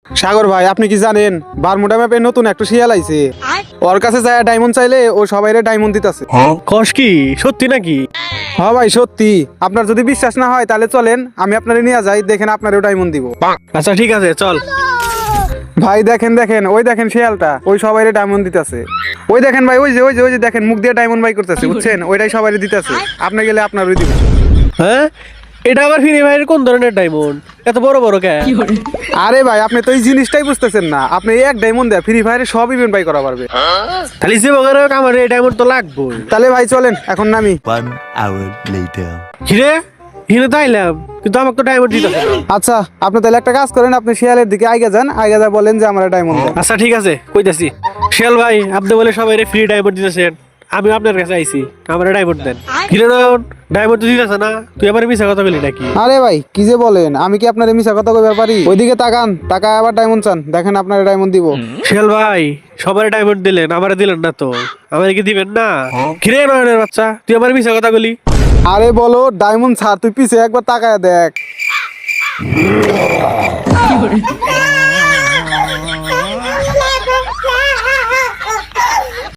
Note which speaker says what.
Speaker 1: সাগর ভাই, আপনি কি জানেন বারমুডা ম্যাপে নতুন একটা শিয়াল আইছে? ওর কাছে যায় ডায়মন্ড চাইলে ও সবাইরে ডায়মন্ড দিতেছে।
Speaker 2: কস কি সত্যি নাকি?
Speaker 1: হ্যাঁ ভাই সত্যি। আপনার যদি বিশ্বাস না হয় তাহলে চলেন, আমি আপনারে নিয়ে যাই, দেখেন আপনারও ডায়মন্ড দিব।
Speaker 2: আচ্ছা ঠিক আছে চল।
Speaker 1: ভাই দেখেন দেখেন, ওই দেখেন শিয়ালটা, ওই সবাইরে ডায়মন্ড দিতেছে। ওই দেখেন ভাই, ওই যে দেখেন মুখ দিয়ে ডায়মন্ড বাই করতেছে, বুঝছেন? ওইটাই সবাইরে দিতেছে। আপনি গেলে আপনারই দিব।
Speaker 2: হ্যাঁ, এটা আবার ফ্রি ফায়ারের কোন ধরনের ডায়মন্ড? এত বড় বড় কে?
Speaker 1: আরে ভাই, আপনি তো এই জিনিসটাই বুঝতেছেন না। আপনি এক ডায়মন্ড দেয় ফ্রি ফায়ারে সব ইভেন্ট বাই করা পারবে।
Speaker 2: তাহলে যে বগের আমার এই ডায়মন্ড তো লাগবে।
Speaker 1: তাহলে ভাই চলেন এখন নামি।
Speaker 3: 1 hour later.
Speaker 2: হিরে হিরে তো আইলাম, কিন্তু আমাকে তো ডায়মন্ড দিতে হবে।
Speaker 1: আচ্ছা, আপনি তাহলে একটা কাজ করেন, আপনি শিয়ালের দিকে আগে যান, আগে যা বলেন যে আমার ডায়মন্ড দেন।
Speaker 2: আচ্ছা ঠিক আছে কইতাছি। শিয়াল ভাই, আপনি বলে সবাই ফ্রি ডায়মন্ড দিতেছেন, আমি আপনার কাছে আইছি, আমার ডায়মন্ড দেন। হিরে ডায়মন্ড তো দিতেছে না, তুই আমার মিছা কথা বলি নাকি?
Speaker 1: আরে ভাই কি যে বলেন, আমি কি আপনার মিছা কথা কইবার পারি? ওইদিকে তাকান, তাকায় আবার ডায়মন্ড চান, দেখেন আপনার ডায়মন্ড দিব।
Speaker 2: শিয়াল ভাই, সবার ডায়মন্ড দিলেন, আমারে দিলেন না তো, আমার কি দিবেন না? হিরে নয়নের বাচ্চা, তুই আমার মিছা কথা বলি।
Speaker 1: আরে বলো ডায়মন্ড ছাড়, তুই পিছে একবার তাকায় দেখ।